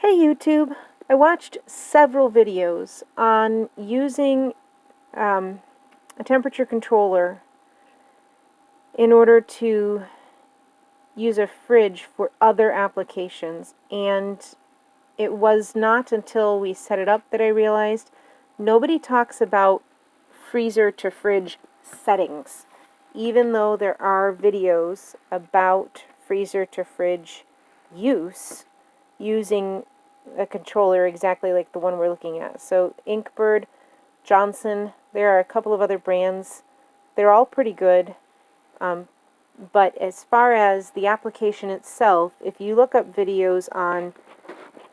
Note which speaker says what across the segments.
Speaker 1: Hey YouTube, I watched several videos on using a temperature controller in order to use a fridge for other applications, and it was not until we set it up that I realized nobody talks about freezer to fridge settings, even though there are videos about freezer to fridge use using a controller exactly like the one we're looking at. So Inkbird, Johnson, there are a couple of other brands. They're all pretty good. But as far as the application itself, if you look up videos on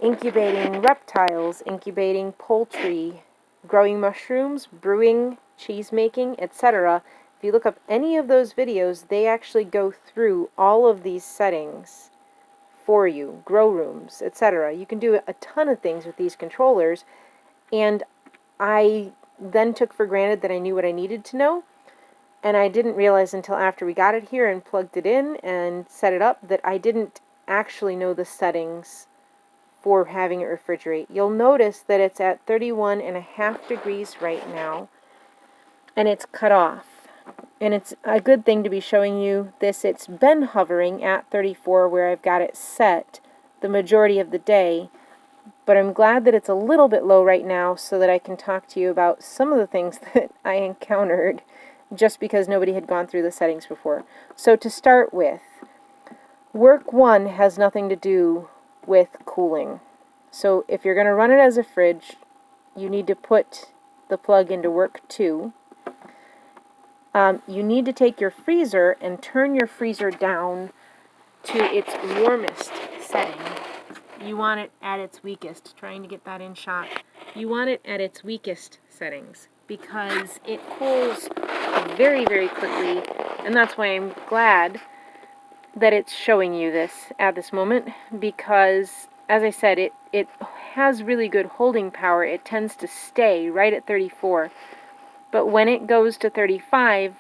Speaker 1: incubating reptiles, incubating poultry, growing mushrooms, brewing, cheese making, etc., if you look up any of those videos, they actually go through all of these settings for you, grow rooms, etc. You can do a ton of things with these controllers, and I then took for granted that I knew what I needed to know, and I didn't realize until after we got it here and plugged it in and set it up that I didn't actually know the settings for having it refrigerate. You'll notice that it's at 31.5 degrees right now, and it's cut off. And it's a good thing to be showing you this. It's been hovering at 34 where I've got it set the majority of the day, but I'm glad that it's a little bit low right now so that I can talk to you about some of the things that I encountered just because nobody had gone through the settings before. So to start with, work 1 has nothing to do with cooling. So if you're going to run it as a fridge, you need to put the plug into work 2. You need to take your freezer and turn your freezer down to its warmest setting. You want it at its weakest. Trying to get that in shot. You want it at its weakest settings because it cools very, very quickly, and that's why I'm glad that it's showing you this at this moment, because, as I said, it has really good holding power. It tends to stay right at 34. But when it goes to 35,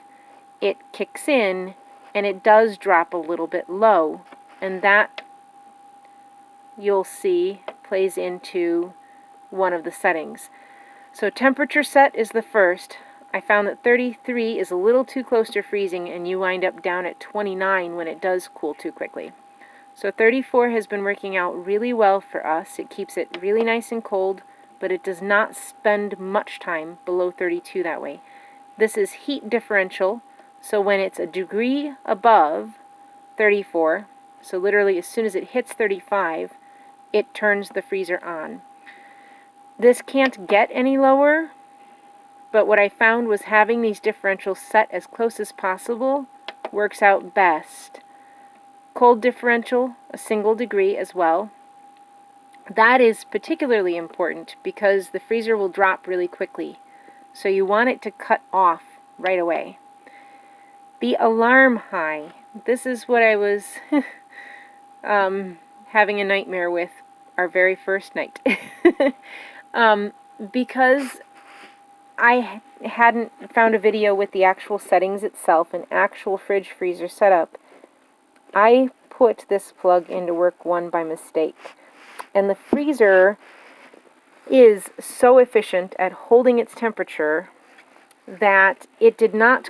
Speaker 1: it kicks in, and it does drop a little bit low. And that, you'll see, plays into one of the settings. So temperature set is the first. I found that 33 is a little too close to freezing, and you wind up down at 29 when it does cool too quickly. So 34 has been working out really well for us. It keeps it really nice and cold, but it does not spend much time below 32 that way. This is heat differential, so when it's a degree above 34, so literally as soon as it hits 35, it turns the freezer on. This can't get any lower, but what I found was having these differentials set as close as possible works out best. Cold differential, a single degree as well. That is particularly important because the freezer will drop really quickly. So you want it to cut off right away. The alarm high. This is what I was having a nightmare with our very first night. Because I hadn't found a video with the actual settings itself, an actual fridge freezer setup, I put this plug into work 1 by mistake. And the freezer is so efficient at holding its temperature that it did not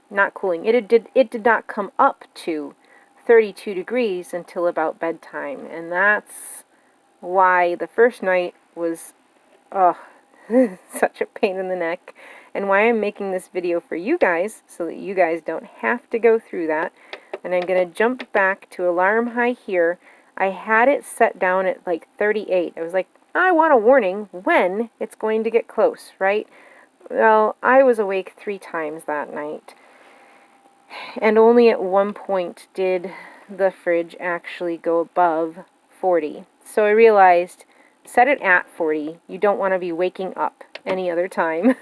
Speaker 1: not cooling. It did not come up to 32 degrees until about bedtime. And that's why the first night was such a pain in the neck, and why I'm making this video for you guys, so that you guys don't have to go through that. And I'm going to jump back to alarm high here. I had it set down at like 38. I was like, I want a warning when it's going to get close, right? Well, I was awake 3 times that night, and only at one point did the fridge actually go above 40. So I realized, set it at 40. You don't want to be waking up any other time.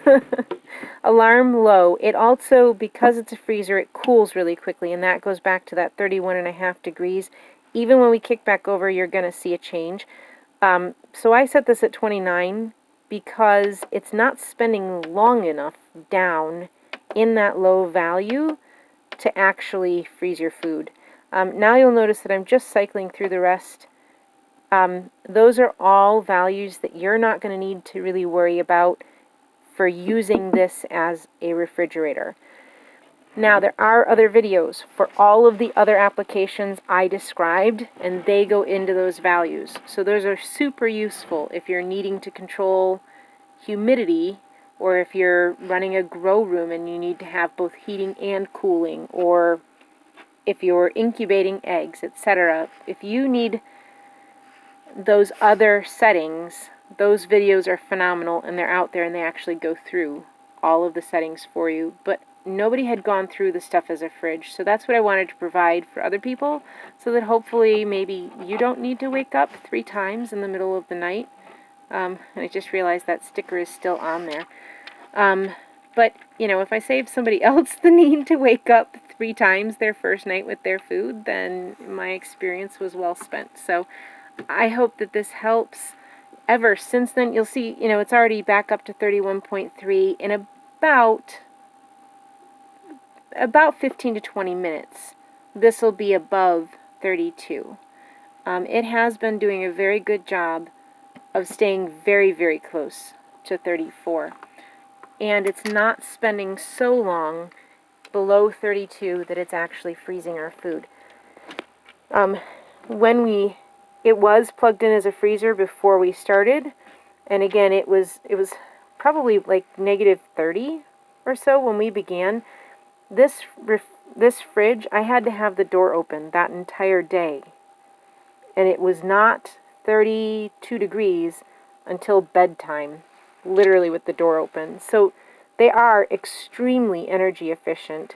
Speaker 1: Alarm low. It also, because it's a freezer, it cools really quickly, and that goes back to that 31.5 degrees. Even when we kick back over, you're going to see a change. So I set this at 29 because it's not spending long enough down in that low value to actually freeze your food. Now you'll notice that I'm just cycling through the rest. Those are all values that you're not going to need to really worry about for using this as a refrigerator. Now, there are other videos for all of the other applications I described, and they go into those values. So those are super useful if you're needing to control humidity, or if you're running a grow room and you need to have both heating and cooling, or if you're incubating eggs, etc. If you need those other settings, those videos are phenomenal, and they're out there, and they actually go through all of the settings for you. But nobody had gone through the stuff as a fridge, so that's what I wanted to provide for other people, so that hopefully maybe you don't need to wake up 3 times in the middle of the night. And I just realized that sticker is still on there. But, you know, if I save somebody else the need to wake up 3 times their first night with their food, then my experience was well spent. So I hope that this helps. Ever since then, you'll see, you know, it's already back up to 31.3 in about 15 to 20 minutes. This will be above 32. It has been doing a very good job of staying very, very close to 34. And it's not spending so long below 32 that it's actually freezing our food. It was plugged in as a freezer before we started, and again, it was probably like negative 30 or so when we began. This fridge, I had to have the door open that entire day, and it was not 32 degrees until bedtime, literally with the door open. So they are extremely energy efficient.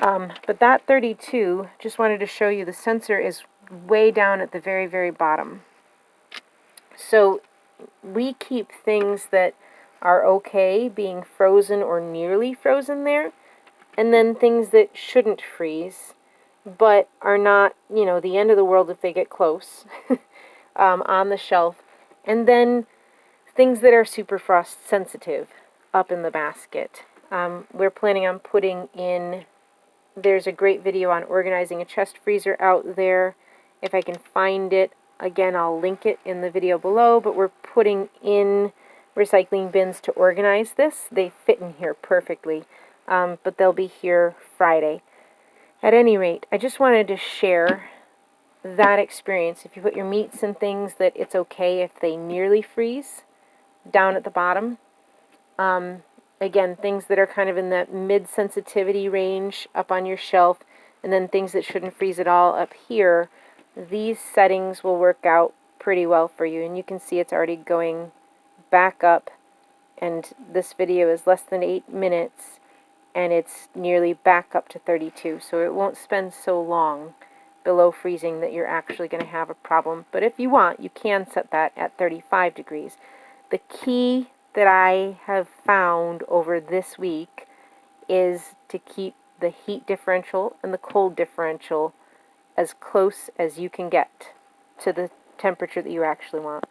Speaker 1: But that 32, just wanted to show you, the sensor is way down at the very, very bottom. So we keep things that are okay being frozen or nearly frozen there, and then things that shouldn't freeze, but are not, you know, the end of the world if they get close, on the shelf. And then things that are super frost sensitive up in the basket. We're planning on putting in, there's a great video on organizing a chest freezer out there. If I can find it, again, I'll link it in the video below, but we're putting in recycling bins to organize this. They fit in here perfectly, but they'll be here Friday. At any rate, I just wanted to share that experience. If you put your meats and things, that it's okay if they nearly freeze down at the bottom. Again, things that are kind of in that mid-sensitivity range up on your shelf, and then things that shouldn't freeze at all up here, these settings will work out pretty well for you. And you can see it's already going back up, and this video is less than 8 minutes, and it's nearly back up to 32, so it won't spend so long below freezing that you're actually going to have a problem. But if you want, you can set that at 35 degrees. The key that I have found over this week is to keep the heat differential and the cold differential as close as you can get to the temperature that you actually want.